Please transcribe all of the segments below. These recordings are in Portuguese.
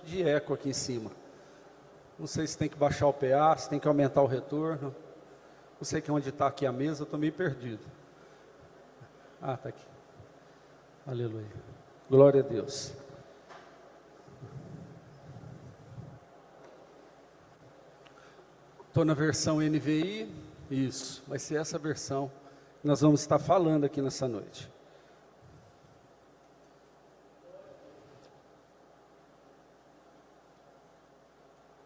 de eco aqui em cima. Não sei se tem que baixar o PA, se tem que aumentar o retorno. Não sei que onde está aqui a mesa, eu estou meio perdido. Ah, está aqui. Aleluia. Glória a Deus. Estou na versão NVI. Isso, vai ser essa versão que nós vamos estar falando aqui nessa noite.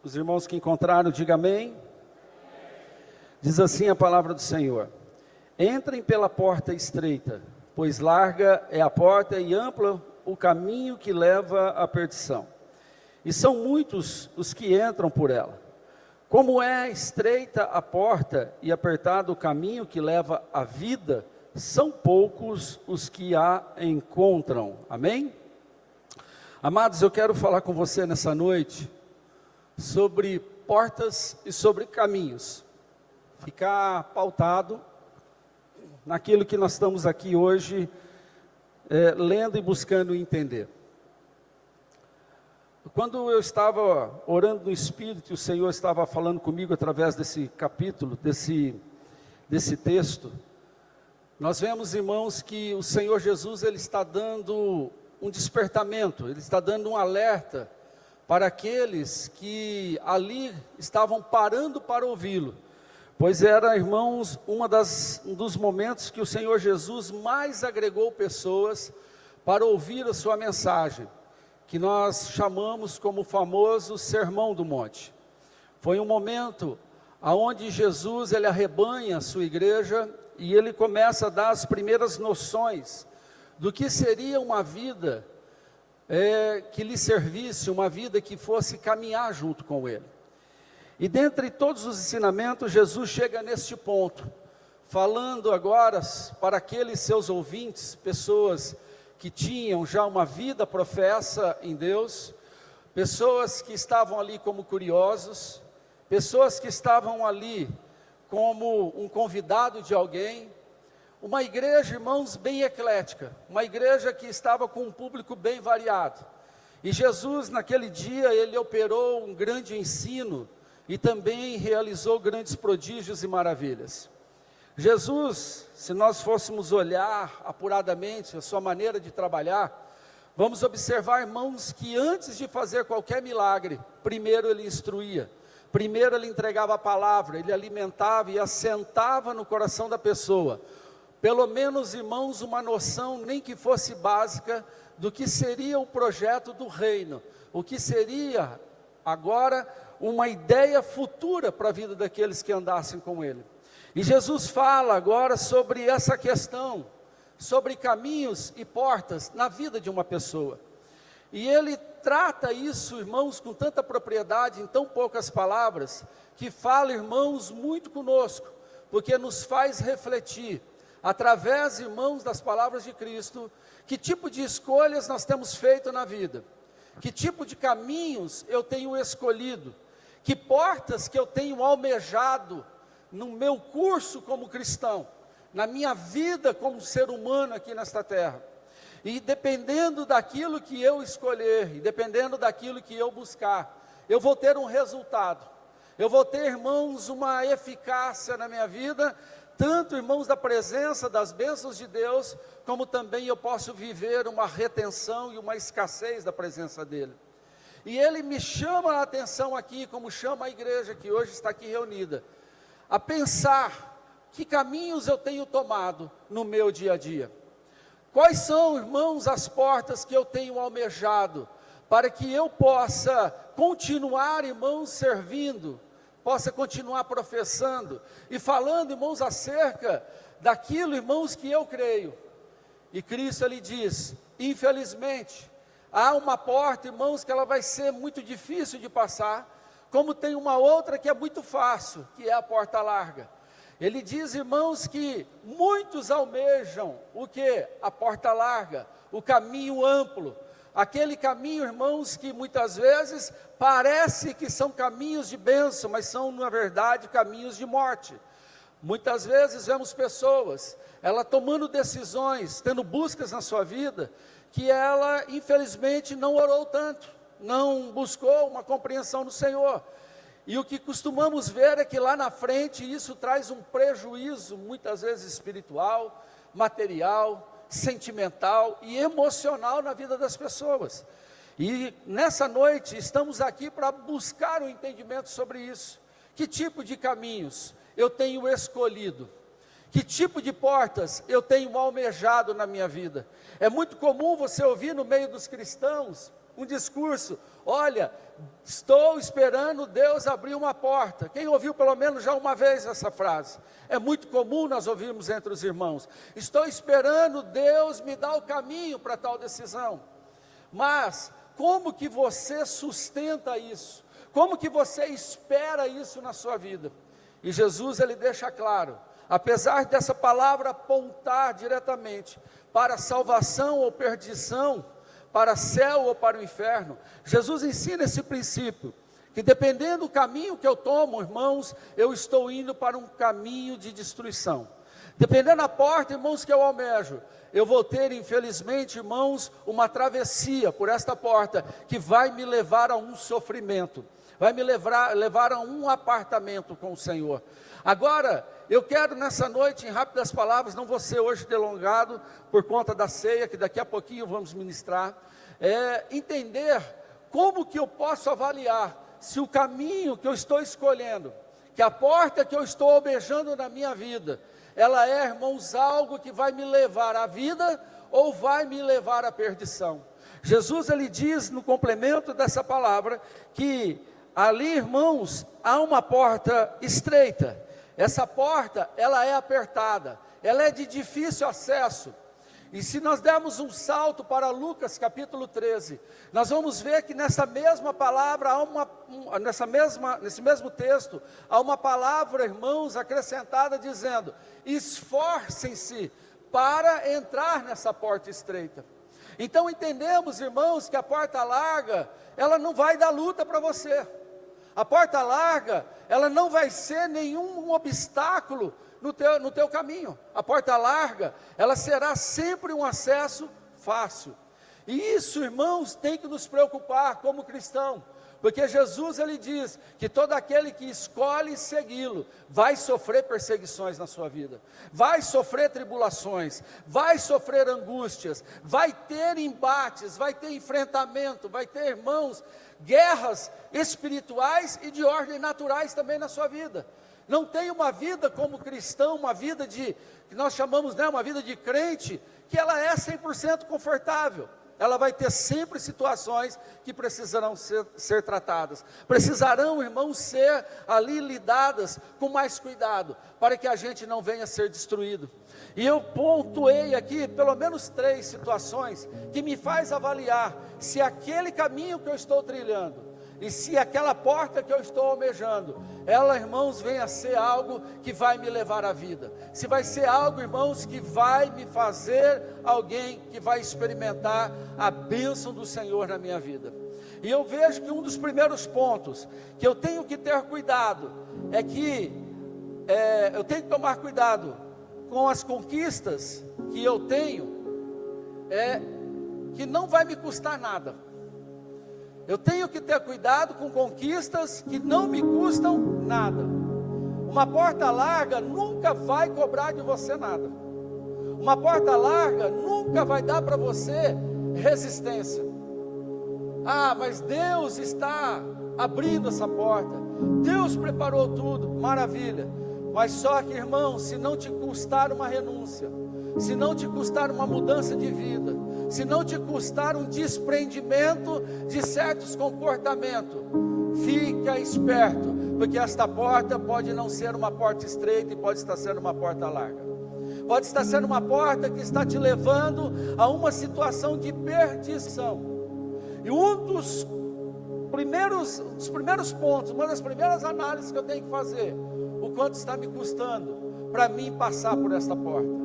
Os irmãos que encontraram, diga amém. Diz assim a palavra do Senhor: entrem pela porta estreita, pois larga é a porta e amplo o caminho que leva à perdição, e são muitos os que entram por ela. Como é estreita a porta e apertado o caminho que leva à vida, são poucos os que a encontram. Amém? Amados, eu quero falar com você nessa noite sobre portas e sobre caminhos. Ficar pautado naquilo que nós estamos aqui hoje lendo e buscando entender. Quando eu estava orando no Espírito, e o Senhor estava falando comigo através desse capítulo, desse texto, nós vemos, irmãos, que o Senhor Jesus, Ele está dando um despertamento, Ele está dando um alerta para aqueles que ali estavam parando para ouvi-lo, pois era, irmãos, um dos momentos que o Senhor Jesus mais agregou pessoas para ouvir a sua mensagem, que nós chamamos como o famoso Sermão do Monte. Foi um momento onde Jesus, Ele arrebanha a sua igreja, e Ele começa a dar as primeiras noções do que seria uma vida que lhe servisse, uma vida que fosse caminhar junto com Ele. E dentre todos os ensinamentos, Jesus chega neste ponto, falando agora para aqueles seus ouvintes, pessoas que tinham já uma vida professa em Deus, pessoas que estavam ali como curiosos, pessoas que estavam ali como um convidado de alguém, uma igreja, irmãos, bem eclética, uma igreja que estava com um público bem variado. E Jesus, naquele dia, Ele operou um grande ensino e também realizou grandes prodígios e maravilhas. Jesus, se nós fôssemos olhar apuradamente a sua maneira de trabalhar, vamos observar, irmãos, que antes de fazer qualquer milagre, primeiro Ele instruía, primeiro Ele entregava a palavra, Ele alimentava e assentava no coração da pessoa, pelo menos, irmãos, uma noção, nem que fosse básica, do que seria o projeto do reino, o que seria agora uma ideia futura para a vida daqueles que andassem com Ele. E Jesus fala agora sobre essa questão, sobre caminhos e portas na vida de uma pessoa. E Ele trata isso, irmãos, com tanta propriedade, em tão poucas palavras, que fala, irmãos, muito conosco, porque nos faz refletir, através, irmãos, das palavras de Cristo, que tipo de escolhas nós temos feito na vida, que tipo de caminhos eu tenho escolhido, que portas que eu tenho almejado no meu curso como cristão, na minha vida como ser humano aqui nesta terra. E dependendo daquilo que eu escolher, e dependendo daquilo que eu buscar, eu vou ter um resultado, eu vou ter, irmãos, uma eficácia na minha vida, tanto, irmãos, da presença das bênçãos de Deus, como também eu posso viver uma retenção e uma escassez da presença dEle. E Ele me chama a atenção aqui, como chama a igreja que hoje está aqui reunida, a pensar que caminhos eu tenho tomado no meu dia a dia. Quais são, irmãos, as portas que eu tenho almejado, para que eu possa continuar, irmãos, servindo, possa continuar professando, e falando, irmãos, acerca daquilo, irmãos, que eu creio. E Cristo, Ele diz, infelizmente, há uma porta, irmãos, que ela vai ser muito difícil de passar, como tem uma outra que é muito fácil, que é a porta larga. Ele diz, irmãos, que muitos almejam o que? A porta larga, o caminho amplo, aquele caminho, irmãos, que muitas vezes parece que são caminhos de bênção, mas são, na verdade, caminhos de morte. Muitas vezes vemos pessoas, ela tomando decisões, tendo buscas na sua vida, que ela, infelizmente, não orou tanto, não buscou uma compreensão do Senhor. E o que costumamos ver é que lá na frente isso traz um prejuízo, muitas vezes espiritual, material, sentimental e emocional na vida das pessoas. E nessa noite estamos aqui para buscar um entendimento sobre isso. Que tipo de caminhos eu tenho escolhido? Que tipo de portas eu tenho almejado na minha vida? É muito comum você ouvir no meio dos cristãos um discurso: olha, estou esperando Deus abrir uma porta. Quem ouviu pelo menos já uma vez essa frase? É muito comum nós ouvirmos entre os irmãos: estou esperando Deus me dar o caminho para tal decisão. Mas como que você sustenta isso? Como que você espera isso na sua vida? E Jesus, ele deixa claro, apesar dessa palavra apontar diretamente para salvação ou perdição, para céu ou para o inferno, Jesus ensina esse princípio, que dependendo do caminho que eu tomo, irmãos, eu estou indo para um caminho de destruição. Dependendo da porta, irmãos, que eu almejo, eu vou ter, infelizmente, irmãos, uma travessia por esta porta, que vai me levar a um sofrimento, vai me levar a um apartamento com o Senhor. Agora, eu quero nessa noite, em rápidas palavras, não vou ser hoje delongado, por conta da ceia, que daqui a pouquinho vamos ministrar, entender como que eu posso avaliar, se o caminho que eu estou escolhendo, que a porta que eu estou almejando na minha vida, ela é, irmãos, algo que vai me levar à vida, ou vai me levar à perdição. Jesus, ele diz no complemento dessa palavra, que ali, irmãos, há uma porta estreita. Essa porta, ela é apertada, ela é de difícil acesso. E se nós dermos um salto para Lucas capítulo 13, nós vamos ver que nessa mesma palavra, nesse mesmo texto, há uma palavra, irmãos, acrescentada dizendo: esforcem-se para entrar nessa porta estreita. Então entendemos, irmãos, que a porta larga, ela não vai dar luta para você. A porta larga, ela não vai ser nenhum obstáculo no teu caminho. A porta larga, ela será sempre um acesso fácil. E isso, irmãos, tem que nos preocupar como cristão, porque Jesus, ele diz que todo aquele que escolhe segui-lo, vai sofrer perseguições na sua vida, vai sofrer tribulações, vai sofrer angústias, vai ter embates, vai ter enfrentamento, vai ter, irmãos, guerras espirituais e de ordem naturais também na sua vida. Não tem uma vida como cristão, uma vida que nós chamamos, uma vida de crente, que ela é 100% confortável. Ela vai ter sempre situações que precisarão ser tratadas, precisarão, irmãos, ser ali lidadas com mais cuidado, para que a gente não venha a ser destruído. E eu pontuei aqui pelo menos 3 situações que me faz avaliar se aquele caminho que eu estou trilhando, e se aquela porta que eu estou almejando, ela, irmãos, venha a ser algo que vai me levar à vida. Se vai ser algo, irmãos, que vai me fazer alguém que vai experimentar a bênção do Senhor na minha vida. E eu vejo que um dos primeiros pontos que eu tenho que ter cuidado é que eu tenho que tomar cuidado com as conquistas que eu tenho, que não vai me custar nada. Eu tenho que ter cuidado com conquistas que não me custam nada. Uma porta larga nunca vai cobrar de você nada. Uma porta larga nunca vai dar para você resistência. Ah, mas Deus está abrindo essa porta, Deus preparou tudo, maravilha. Mas só que, irmão, se não te custar uma renúncia, se não te custar uma mudança de vida, se não te custar um desprendimento de certos comportamentos, fica esperto, porque esta porta pode não ser uma porta estreita e pode estar sendo uma porta larga. Pode estar sendo uma porta que está te levando a uma situação de perdição. E um dos primeiros pontos, uma das primeiras análises que eu tenho que fazer, o quanto está me custando para mim passar por esta porta.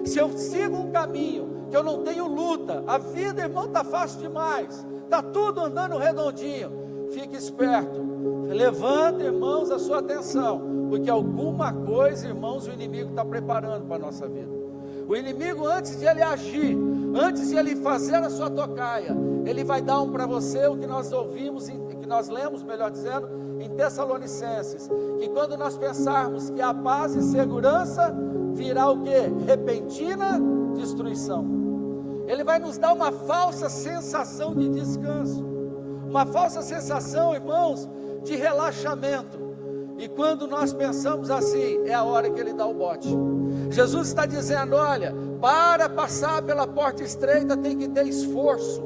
Se eu sigo um caminho que eu não tenho luta, a vida, irmão, está fácil demais, está tudo andando redondinho, fique esperto, levanta, irmãos, a sua atenção, porque alguma coisa, irmãos, o inimigo está preparando para a nossa vida. O inimigo, antes de ele agir, antes de ele fazer a sua tocaia, ele vai dar para você o que nós ouvimos, que nós lemos, melhor dizendo, em Tessalonicenses, que quando nós pensarmos que a paz e segurança, virá o que? Repentina destruição. Ele vai nos dar uma falsa sensação de descanso, uma falsa sensação, irmãos, de relaxamento. E quando nós pensamos assim, é a hora que ele dá o bote. Jesus está dizendo, olha, para passar pela porta estreita tem que ter esforço.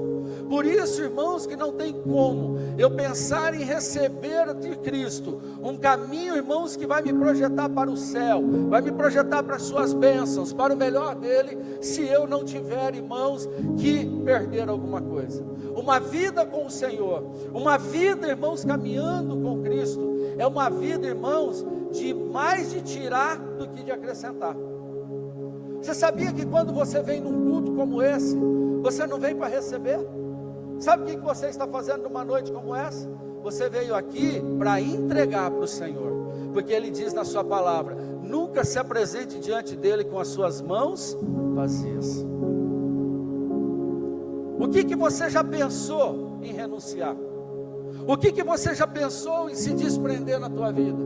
Por isso, irmãos, que não tem como eu pensar em receber de Cristo um caminho, irmãos, que vai me projetar para o céu, vai me projetar para as suas bênçãos, para o melhor dele, se eu não tiver, irmãos, que perder alguma coisa. Uma vida com o Senhor, uma vida, irmãos, caminhando com Cristo, é uma vida, irmãos, de mais de tirar do que de acrescentar. Você sabia que quando você vem num culto como esse, você não vem para receber? Sabe o que você está fazendo numa noite como essa? Você veio aqui para entregar para o Senhor, porque Ele diz na sua palavra, nunca se apresente diante dEle com as suas mãos vazias. O que você já pensou em renunciar? O que você já pensou em se desprender na tua vida?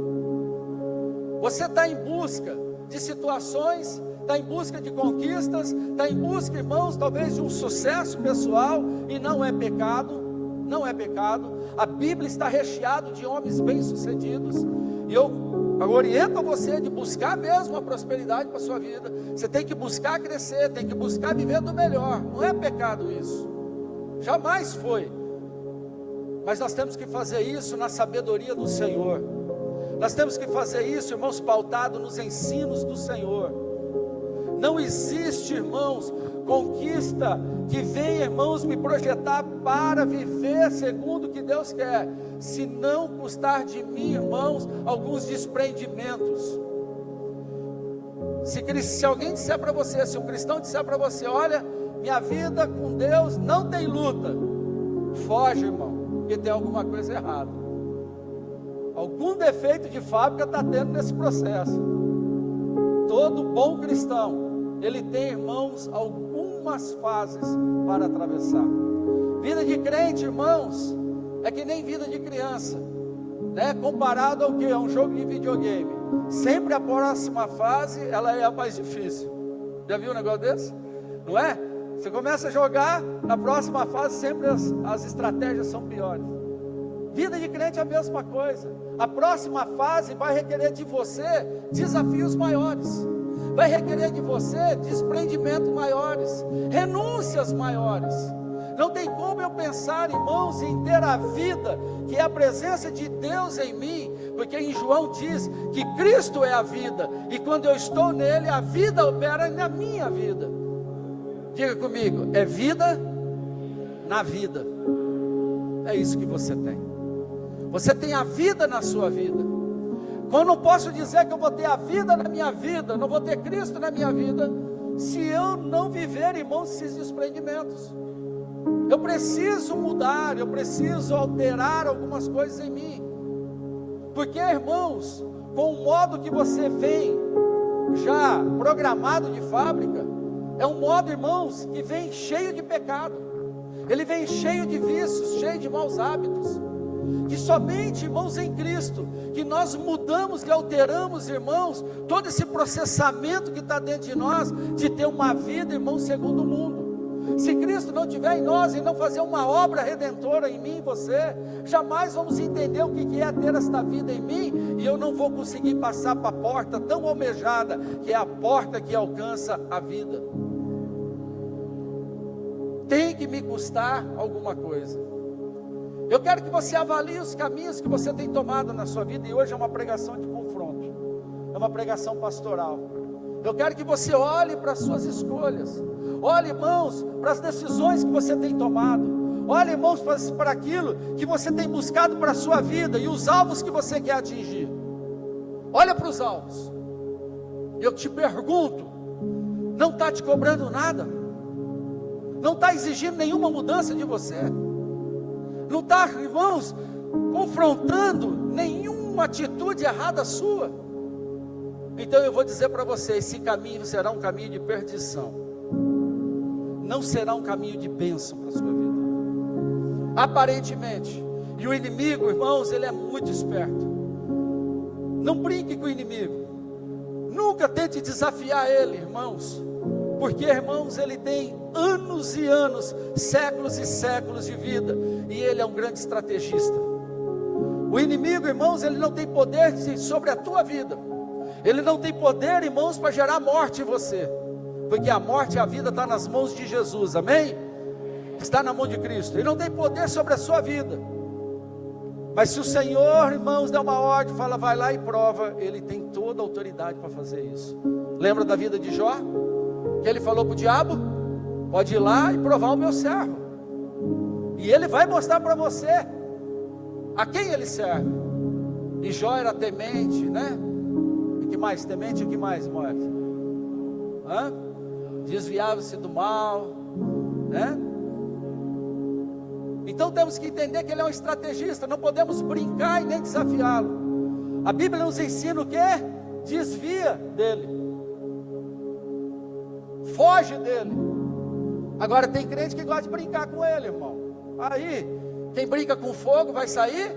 Você está em busca de situações, está em busca de conquistas, está em busca, irmãos, talvez de um sucesso pessoal, e não é pecado, não é pecado. A Bíblia está recheada de homens bem-sucedidos, e eu oriento você de buscar mesmo a prosperidade para a sua vida. Você tem que buscar crescer, tem que buscar viver do melhor, não é pecado isso, jamais foi, mas nós temos que fazer isso na sabedoria do Senhor, nós temos que fazer isso, irmãos, pautado nos ensinos do Senhor. Não existe, irmãos, conquista que venha, irmãos, me projetar para viver segundo o que Deus quer, se não custar de mim, irmãos, alguns desprendimentos. Se alguém disser para você, se um cristão disser para você, olha, minha vida com Deus não tem luta, foge, irmão, porque tem alguma coisa errada. Algum defeito de fábrica está tendo nesse processo. Todo bom cristão, ele tem, irmãos, algumas fases para atravessar. Vida de crente, irmãos, é que nem vida de criança, né? Comparado ao que? A um jogo de videogame. Sempre a próxima fase, ela é a mais difícil. Já viu um negócio desse? Não é? Você começa a jogar, na próxima fase sempre as estratégias são piores. Vida de crente é a mesma coisa. A próxima fase vai requerer de você desafios maiores, vai requerer de você desprendimentos maiores, renúncias maiores. Não tem como eu pensar, irmãos, em ter a vida, que é a presença de Deus em mim, porque em João diz que Cristo é a vida, e quando eu estou nele, a vida opera na minha vida. Diga comigo, é vida na vida. É isso que você tem. Você tem a vida na sua vida. Eu não posso dizer que eu vou ter a vida na minha vida, não vou ter Cristo na minha vida, se eu não viver, irmãos, esses desprendimentos. Eu preciso mudar, eu preciso alterar algumas coisas em mim. Porque, irmãos, com o modo que você vem já programado de fábrica, é um modo, irmãos, que vem cheio de pecado. Ele vem cheio de vícios, cheio de maus hábitos. Que somente, irmãos, em Cristo, que nós mudamos, que alteramos, irmãos, todo esse processamento que está dentro de nós, de ter uma vida, irmãos, segundo o mundo. Se Cristo não estiver em nós e não fazer uma obra redentora em mim e você, jamais vamos entender o que é ter esta vida em mim, e eu não vou conseguir passar para a porta tão almejada, que é a porta que alcança a vida. Tem que me custar alguma coisa. Eu quero que você avalie os caminhos que você tem tomado na sua vida, e hoje é uma pregação de confronto, é uma pregação pastoral. Eu quero que você olhe para as suas escolhas, olhe, irmãos, para as decisões que você tem tomado, olhe, irmãos, para aquilo que você tem buscado para a sua vida, e os alvos que você quer atingir. Olha para os alvos. Eu te pergunto, não está te cobrando nada? Não está exigindo nenhuma mudança de você? Não está, irmãos, confrontando nenhuma atitude errada sua? Então eu vou dizer para você, esse caminho será um caminho de perdição, não será um caminho de bênção para a sua vida, aparentemente. E o inimigo, irmãos, ele é muito esperto. Não brinque com o inimigo, nunca tente desafiar ele, irmãos, porque, irmãos, ele tem anos e anos, séculos e séculos de vida, e ele é um grande estrategista. O inimigo, irmãos, ele não tem poder sobre a tua vida, ele não tem poder, irmãos, para gerar morte em você, porque a morte e a vida está nas mãos de Jesus, amém? Está na mão de Cristo. Ele não tem poder sobre a sua vida, mas se o Senhor, irmãos, der uma ordem, fala, vai lá e prova, ele tem toda a autoridade para fazer isso. Lembra da vida de Jó? Que ele falou para o diabo, pode ir lá e provar o meu servo, e ele vai mostrar para você a quem ele serve. E Jó era temente, né? E que mais? Temente e o que mais, Moisés? Desviava-se do mal, né? Então temos que entender que ele é um estrategista, não podemos brincar e nem desafiá-lo. A Bíblia nos ensina o quê? Desvia dele, foge dele. Agora tem crente que gosta de brincar com ele, irmão. Aí, quem brinca com fogo vai sair?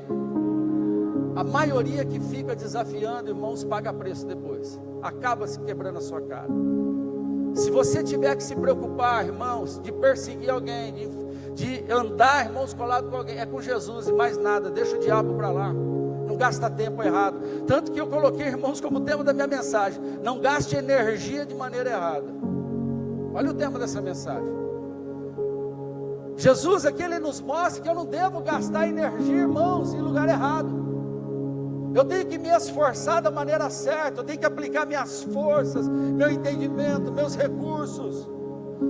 A maioria que fica desafiando, irmãos, paga preço depois, acaba se quebrando a sua cara. Se você tiver que se preocupar, irmãos, de perseguir alguém, de andar, irmãos, colado com alguém, é com Jesus e mais nada, deixa o diabo para lá, não gasta tempo errado. Tanto que eu coloquei, irmãos, como tema da minha mensagem, não gaste energia de maneira errada. Olha o tema dessa mensagem. Jesus aqui, ele nos mostra que eu não devo gastar energia, irmãos, em lugar errado. Eu tenho que me esforçar da maneira certa, eu tenho que aplicar minhas forças, meu entendimento, meus recursos,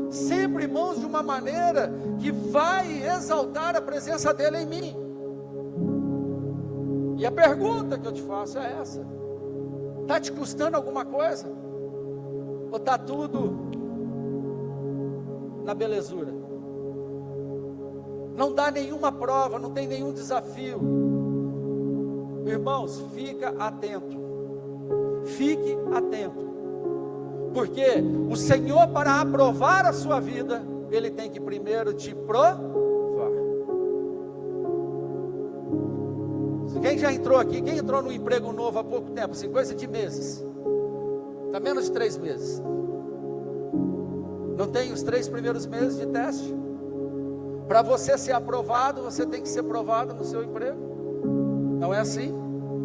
sempre, irmãos, de uma maneira que vai exaltar a presença dele em mim. E a pergunta que eu te faço é essa: está te custando alguma coisa? Ou está tudo na belezura? Não dá nenhuma prova, não tem nenhum desafio. Irmãos, fica atento, fique atento, porque o Senhor, para aprovar a sua vida, Ele tem que primeiro te provar. Quem já entrou aqui, quem entrou no emprego novo há pouco tempo, assim, coisa de meses, está menos de 3 meses, não tem os 3 primeiros meses de teste? Para você ser aprovado, você tem que ser provado no seu emprego. Não é assim?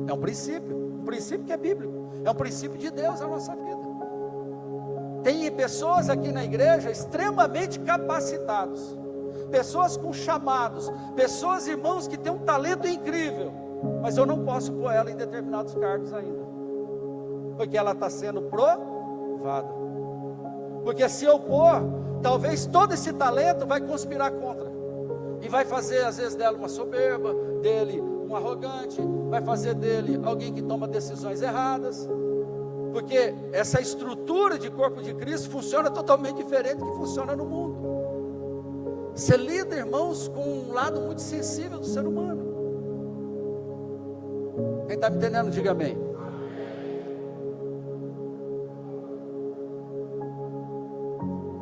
É um princípio que é bíblico, é um princípio de Deus na nossa vida. Tem pessoas aqui na igreja extremamente capacitados, pessoas com chamados, pessoas, irmãos, que têm um talento incrível, mas eu não posso pôr ela em determinados cargos ainda, porque ela está sendo provada. Porque se eu pôr, talvez todo esse talento vai conspirar contra, e vai fazer às vezes dela uma soberba, dele um arrogante, vai fazer dele alguém que toma decisões erradas, porque essa estrutura de corpo de Cristo funciona totalmente diferente do que funciona no mundo. Você lida, irmãos, com um lado muito sensível do ser humano. Quem está me entendendo, diga amém.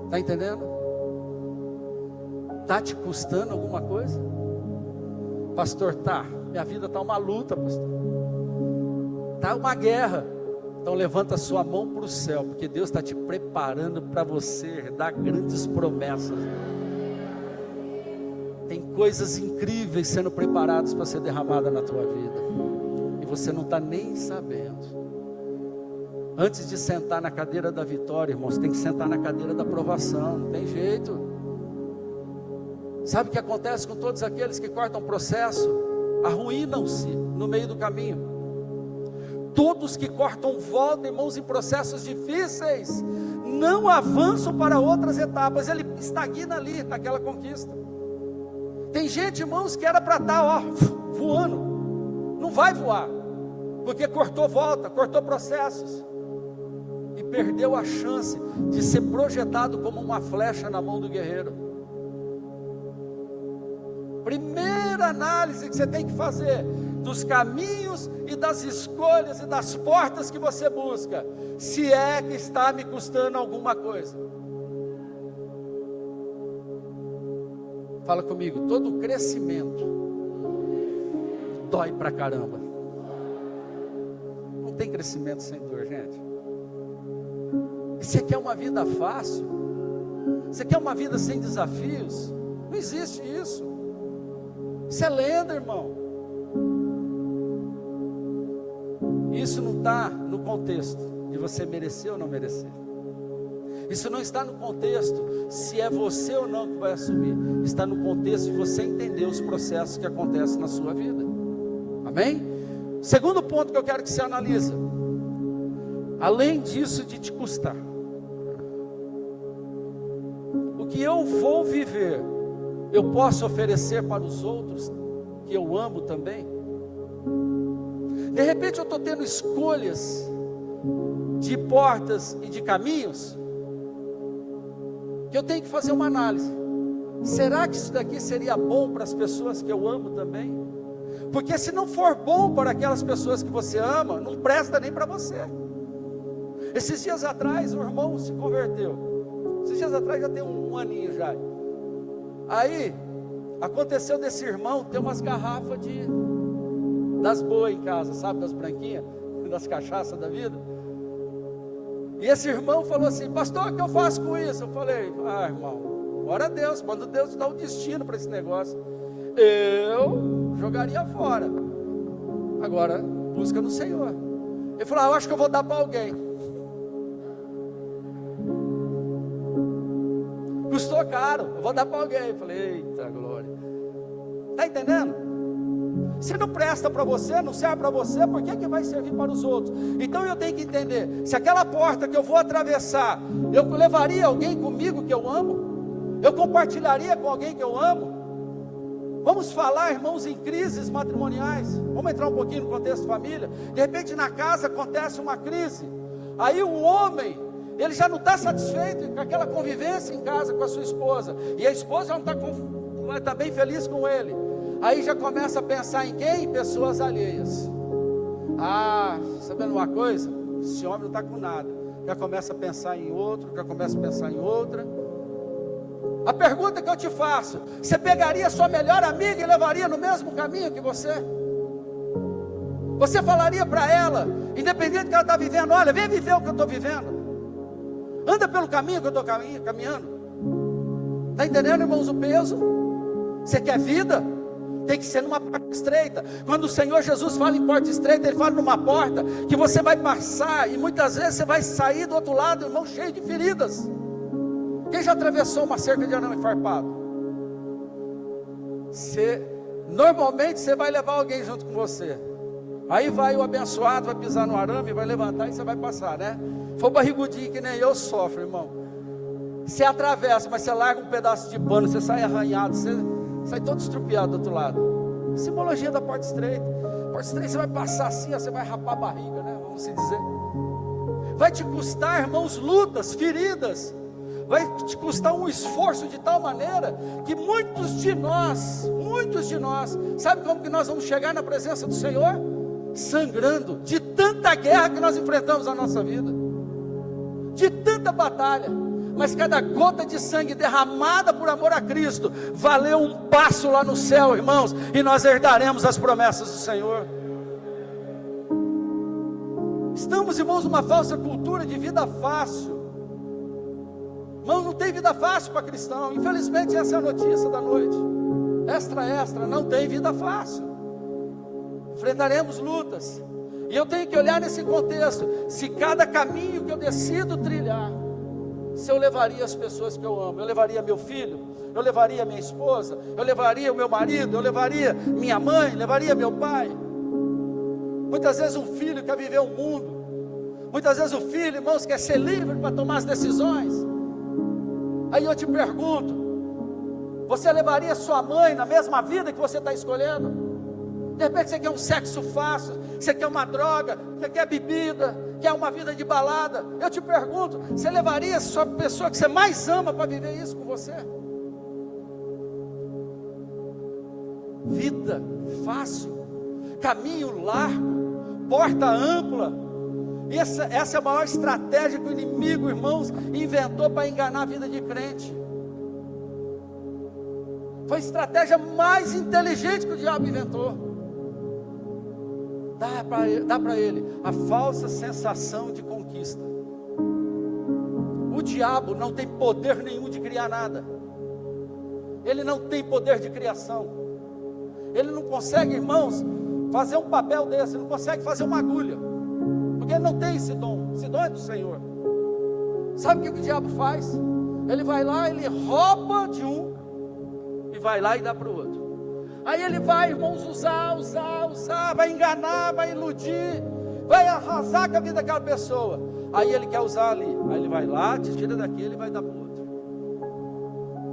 Está entendendo? Está te custando alguma coisa? Pastor, tá, minha vida está uma luta, pastor, está uma guerra. Então levanta a sua mão para o céu, porque Deus está te preparando para você dar grandes promessas. Tem coisas incríveis sendo preparadas para ser derramadas na tua vida, e você não está nem sabendo. Antes de sentar na cadeira da vitória, irmãos, tem que sentar na cadeira da provação, não tem jeito. Sabe o que acontece com todos aqueles que cortam o processo? Arruinam-se no meio do caminho. Todos que cortam volta, irmãos, em processos difíceis, não avançam para outras etapas, ele estagna ali, naquela conquista. Tem gente, irmãos, que era para estar, voando, não vai voar, porque cortou volta, cortou processos, e perdeu a chance de ser projetado como uma flecha na mão do guerreiro. Primeira análise que você tem que fazer dos caminhos e das escolhas e das portas que você busca, se é que está me custando alguma coisa. Fala comigo, todo crescimento dói pra caramba. Não tem crescimento sem dor, gente. Você quer uma vida fácil? Você quer uma vida sem desafios? Não existe isso. Isso é lenda, irmão. Isso não está no contexto de você merecer ou não merecer. Isso não está no contexto se é você ou não que vai assumir. Está no contexto de você entender os processos que acontecem na sua vida. Amém? Segundo ponto que eu quero que você analise. Além disso de te custar, o que eu vou viver, eu posso oferecer para os outros que eu amo também? De repente eu estou tendo escolhas de portas e de caminhos, que eu tenho que fazer uma análise. Será que isso daqui seria bom para as pessoas que eu amo também? Porque se não for bom para aquelas pessoas que você ama, não presta nem para você. Esses dias atrás o irmão se converteu. Esses dias atrás já tem um aninho já. Aí aconteceu desse irmão ter umas garrafas das boas em casa, sabe, das branquinhas, das cachaças da vida. E esse irmão falou assim: pastor, o que eu faço com isso? Eu falei: irmão, ora a Deus, quando Deus te dá o destino para esse negócio, eu jogaria fora. Agora, busca no Senhor. Ele falou: eu acho que eu vou dar para alguém. Custou caro, eu vou dar para alguém. Eu falei: eita glória. Está entendendo? Se não presta para você, não serve para você, por que vai servir para os outros? Então eu tenho que entender, se aquela porta que eu vou atravessar, eu levaria alguém comigo que eu amo? Eu compartilharia com alguém que eu amo? Vamos falar, irmãos, em crises matrimoniais. Vamos entrar um pouquinho no contexto de família. De repente na casa acontece uma crise. Aí o homem, ele já não está satisfeito com aquela convivência em casa com a sua esposa. E a esposa já não está bem feliz com ele. Aí já começa a pensar em quem? Em pessoas alheias. Sabendo uma coisa? Esse homem não está com nada. Já começa a pensar em outro, já começa a pensar em outra. A pergunta que eu te faço: você pegaria a sua melhor amiga e levaria no mesmo caminho que você? Você falaria para ela, independente do que ela está vivendo: olha, vem viver o que eu estou vivendo. Anda pelo caminho que eu estou caminhando. Está entendendo, irmãos, o peso? Você quer vida? Tem que ser numa porta estreita. Quando o Senhor Jesus fala em porta estreita, Ele fala numa porta que você vai passar, e muitas vezes você vai sair do outro lado, irmão, cheio de feridas. Quem já atravessou uma cerca de arame farpado? Normalmente você vai levar alguém junto com você. Aí vai o abençoado, vai pisar no arame, vai levantar e você vai passar, né? For barrigudinho que nem eu, sofre, irmão. Você atravessa, mas você larga um pedaço de pano, você sai arranhado, você sai todo estrupiado do outro lado. Simbologia da porta estreita. Porta estreita, você vai passar assim, você vai rapar a barriga, né? Vamos se dizer. Vai te custar, irmãos, lutas, feridas. Vai te custar um esforço de tal maneira que muitos de nós, sabe como que nós vamos chegar na presença do Senhor? Sangrando de tanta guerra que nós enfrentamos na nossa vida, de tanta batalha. Mas cada gota de sangue derramada por amor a Cristo valeu um passo lá no céu, irmãos, e nós herdaremos as promessas do Senhor. Estamos, irmãos, numa falsa cultura de vida fácil. Irmão, não tem vida fácil para cristão. Infelizmente essa é a notícia da noite. Extra, não tem vida fácil. Enfrentaremos lutas. E eu tenho que olhar nesse contexto. Se cada caminho que eu decido trilhar, se eu levaria as pessoas que eu amo, eu levaria meu filho, eu levaria minha esposa, eu levaria o meu marido, eu levaria minha mãe, levaria meu pai. Muitas vezes um filho quer viver o mundo. Muitas vezes o filho, irmãos, quer ser livre para tomar as decisões. Aí eu te pergunto: você levaria sua mãe na mesma vida que você está escolhendo? De repente você quer um sexo fácil, você quer uma droga, você quer bebida, quer uma vida de balada. Eu te pergunto: você levaria a sua pessoa que você mais ama para viver isso com você? Vida fácil. caminho largo, porta ampla. Essa é a maior estratégia que o inimigo, irmãos, inventou para enganar a vida de crente. Foi a estratégia mais inteligente que o diabo inventou. Dá para ele a falsa sensação de conquista. O diabo não tem poder nenhum de criar nada. Ele não tem poder de criação. Ele não consegue, irmãos, fazer um papel desse. Ele não consegue fazer uma agulha, porque ele não tem esse dom. Esse dom é do Senhor. Sabe o que o diabo faz? Ele vai lá, ele rouba de um e vai lá e dá para o outro. Aí ele vai, irmãos, usar, vai enganar, vai iludir, vai arrasar com a vida daquela pessoa. Aí ele quer usar ali, aí ele vai lá, te tira daqui, ele vai dar para o outro.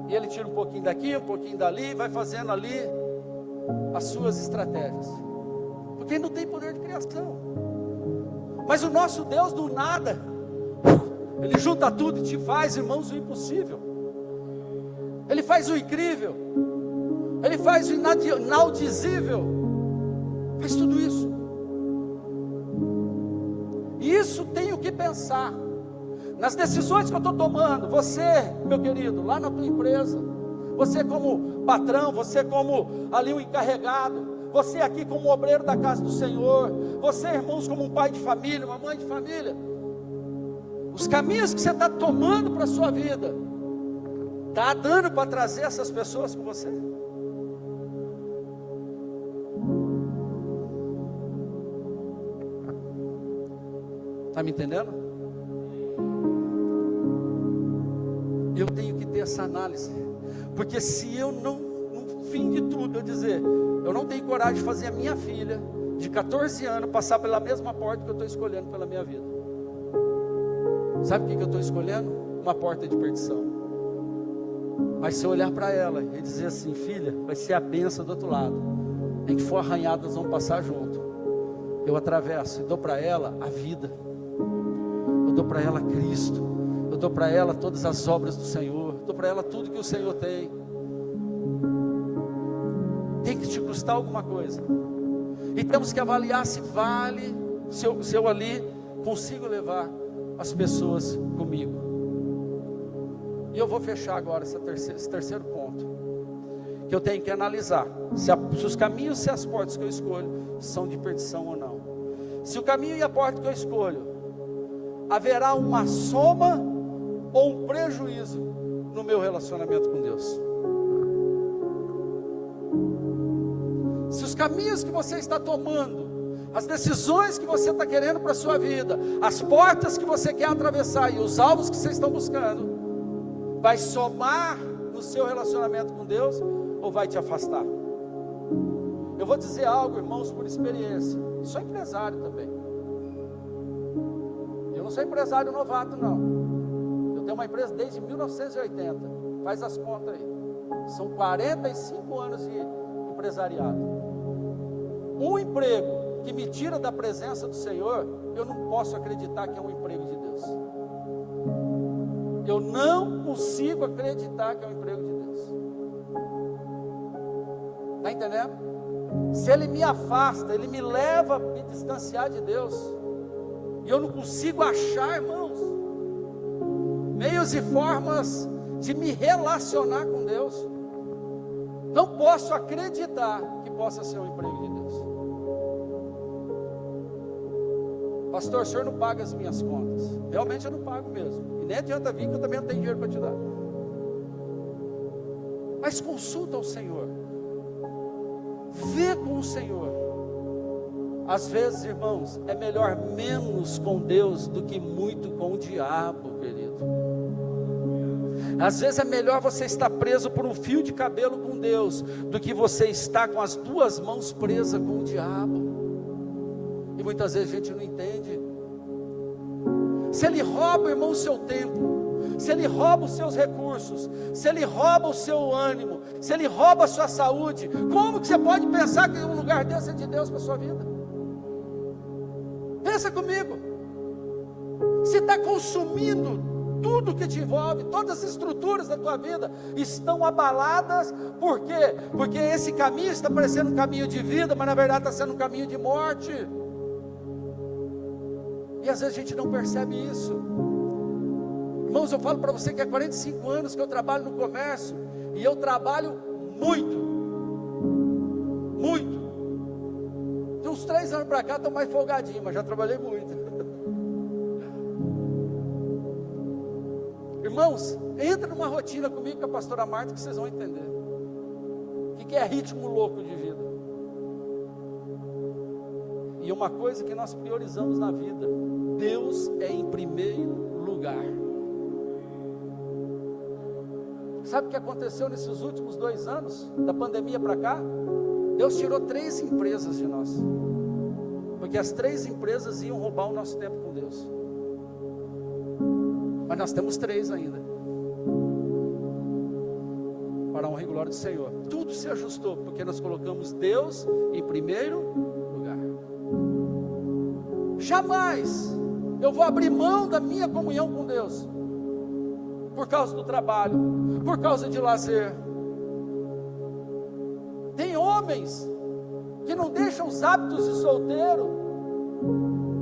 E ele tira um pouquinho daqui, um pouquinho dali, vai fazendo ali as suas estratégias. Porque ele não tem poder de criação. Mas o nosso Deus do nada, Ele junta tudo e te faz, irmãos, o impossível. Ele faz o incrível. Ele faz o inaudizível. Faz tudo isso. E isso tem o que pensar. Nas decisões que eu estou tomando. Você, meu querido, lá na tua empresa. Você como patrão, você como ali o encarregado. Você aqui como obreiro da casa do Senhor. Você, irmãos, como um pai de família, uma mãe de família. Os caminhos que você está tomando para a sua vida, está dando para trazer essas pessoas com você? Está me entendendo? Eu tenho que ter essa análise, porque se eu não, no fim de tudo, eu dizer, eu não tenho coragem de fazer a minha filha, de 14 anos, passar pela mesma porta que eu estou escolhendo pela minha vida. Sabe o que eu estou escolhendo? Uma porta de perdição. Mas se eu olhar para ela e dizer assim, filha, vai ser a bênção do outro lado, em que for arranhado nós vamos passar junto, eu atravesso e dou para ela a vida, eu dou para ela Cristo, eu dou para ela todas as obras do Senhor, eu dou para ela tudo que o Senhor tem. Tem que te custar alguma coisa, e temos que avaliar se vale, se eu ali consigo levar as pessoas comigo. E eu vou fechar agora esse terceiro ponto, que eu tenho que analisar se os caminhos, se as portas que eu escolho são de perdição ou não. Se o caminho e a porta que eu escolho haverá uma soma ou um prejuízo no meu relacionamento com Deus. Se os caminhos que você está tomando, as decisões que você está querendo para a sua vida, as portas que você quer atravessar e os alvos que vocês estão buscando, vai somar no seu relacionamento com Deus ou vai te afastar? Eu vou dizer algo, irmãos, por experiência. Sou empresário também. Eu não sou empresário novato, não. Eu tenho uma empresa desde 1980. Faz as contas aí. São 45 anos de empresariado. Um emprego que me tira da presença do Senhor, eu não posso acreditar que é um emprego de Deus. Eu não consigo acreditar que é um emprego de Deus. Está entendendo? Se Ele me afasta, Ele me leva a me distanciar de Deus, e eu não consigo achar, irmãos, meios e formas de me relacionar com Deus, não posso acreditar que possa ser um emprego de Deus. Pastor, o senhor não paga as minhas contas. Realmente eu não pago mesmo. E nem adianta vir que eu também não tenho dinheiro para te dar. Mas consulta o Senhor. Vê com o Senhor. Às vezes, irmãos, é melhor menos com Deus do que muito com o diabo, querido. Às vezes é melhor você estar preso por um fio de cabelo com Deus do que você estar com as duas mãos presas com o diabo. E muitas vezes a gente não entende. Se ele rouba, irmão, o seu tempo, se ele rouba os seus recursos, se ele rouba o seu ânimo, se ele rouba a sua saúde, como que você pode pensar que um lugar desse é de Deus para a sua vida? Pensa comigo. Se está consumindo tudo que te envolve, todas as estruturas da tua vida estão abaladas. Por quê? Porque esse caminho está parecendo um caminho de vida, mas na verdade está sendo um caminho de morte. E às vezes a gente não percebe isso. Irmãos, eu falo para você que há 45 anos que eu trabalho no comércio, e eu trabalho muito. De uns 3 anos para cá estou mais folgadinho, mas já trabalhei muito. Irmãos, entra numa rotina comigo com a pastora Marta que vocês vão entender o que é ritmo louco de vida. E uma coisa que nós priorizamos na vida: Deus é em primeiro lugar. Sabe o que aconteceu nesses últimos 2 anos, da pandemia para cá? Deus tirou 3 empresas de nós, porque as 3 empresas iam roubar o nosso tempo com Deus. Mas nós temos 3 ainda, para a honra e glória do Senhor. Tudo se ajustou, porque nós colocamos Deus em primeiro lugar. Jamais eu vou abrir mão da minha comunhão com Deus, por causa do trabalho, por causa de lazer. Tem homens que não deixam os hábitos de solteiro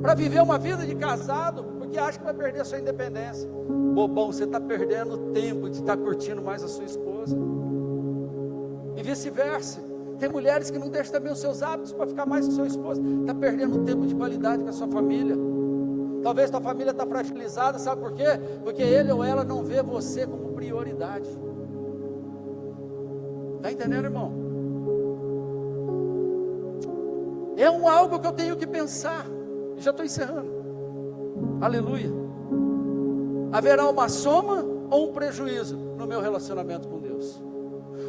para viver uma vida de casado, porque acha que vai perder a sua independência. Bobão, você está perdendo tempo de estar curtindo mais a sua esposa. E vice-versa. Tem mulheres que não deixam também os seus hábitos para ficar mais com sua esposa. Está perdendo tempo de qualidade com a sua família. Talvez sua família está fragilizada, sabe por quê? Porque ele ou ela não vê você como prioridade. Está entendendo, irmão? É algo que eu tenho que pensar. Já estou encerrando. Aleluia. Haverá uma soma ou um prejuízo no meu relacionamento com Deus?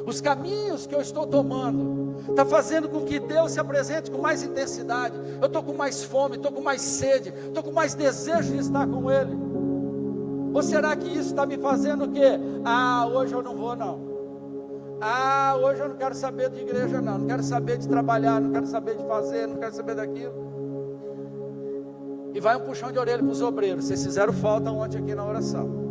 Os caminhos que eu estou tomando está fazendo com que Deus se apresente com mais intensidade. Eu estou com mais fome, estou com mais sede, estou com mais desejo de estar com Ele. Ou será que isso está me fazendo o quê? Hoje eu não vou não. Hoje eu não quero saber de igreja não. Não quero saber de trabalhar, não quero saber de fazer, não quero saber daquilo. E vai um puxão de orelha para os obreiros. Vocês fizeram falta ontem aqui na oração.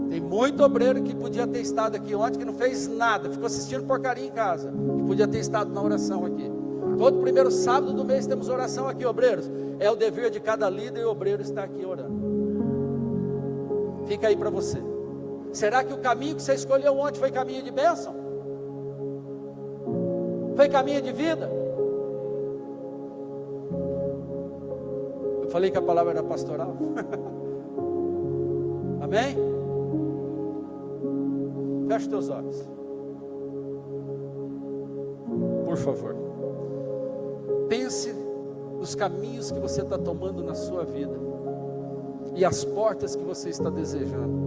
Tem muito obreiro que podia ter estado aqui ontem, que não fez nada, ficou assistindo porcaria em casa, que podia ter estado na oração aqui. Todo primeiro sábado do mês temos oração aqui, obreiros. É o dever de cada líder e obreiro estar aqui orando. Fica aí para você. Será que o caminho que você escolheu ontem foi caminho de bênção? Foi caminho de vida? Eu falei que a palavra era pastoral. Amém? Feche teus olhos, por favor. Pense nos caminhos que você está tomando na sua vida e as portas que você está desejando.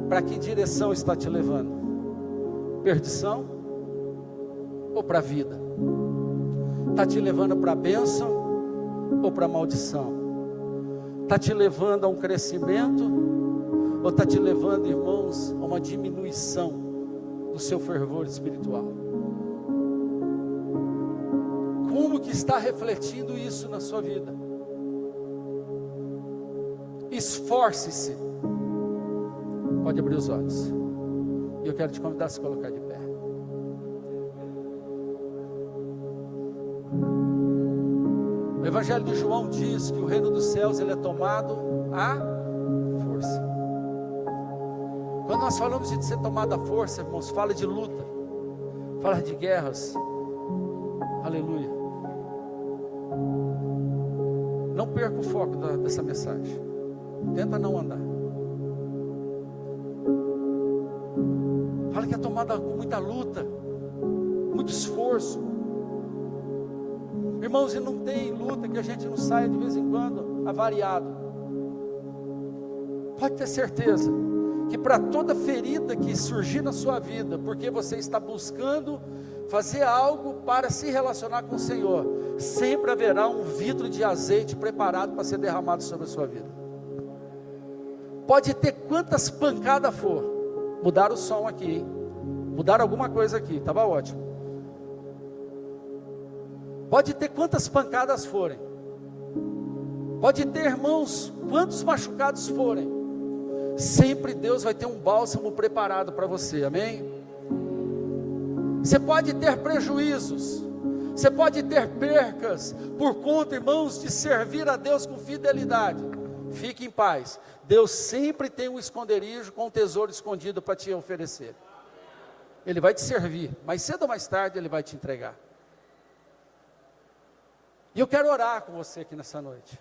Para que direção está te levando? Perdição ou para a vida? Está te levando para a bênção ou para a maldição? Está te levando a um crescimento ou está te levando, irmãos, a uma diminuição do seu fervor espiritual? Como que está refletindo isso na sua vida? Esforce-se. Pode abrir os olhos. E eu quero te convidar a se colocar de pé. O Evangelho de João diz que o reino dos céus ele é tomado à força. Quando nós falamos de ser tomado à força, irmãos, fala de luta, fala de guerras. Aleluia. Não perca o foco dessa mensagem. Tenta não andar. Fala que é tomada com muita luta, muito esforço. Irmãos, e não tem luta que a gente não saia de vez em quando avariado. Pode ter certeza que para toda ferida que surgir na sua vida, porque você está buscando fazer algo para se relacionar com o Senhor, sempre haverá um vidro de azeite preparado para ser derramado sobre a sua vida. Pode ter quantas pancadas for. Mudaram o som aqui, hein? Mudaram alguma coisa aqui, estava ótimo. Pode ter quantas pancadas forem. Pode ter, irmãos, quantos machucados forem, sempre Deus vai ter um bálsamo preparado para você, amém? Você pode ter prejuízos, você pode ter percas, por conta, irmãos, de servir a Deus com fidelidade. Fique em paz, Deus sempre tem um esconderijo com um tesouro escondido para te oferecer. Ele vai te servir, mais cedo ou mais tarde Ele vai te entregar. E eu quero orar com você aqui nessa noite.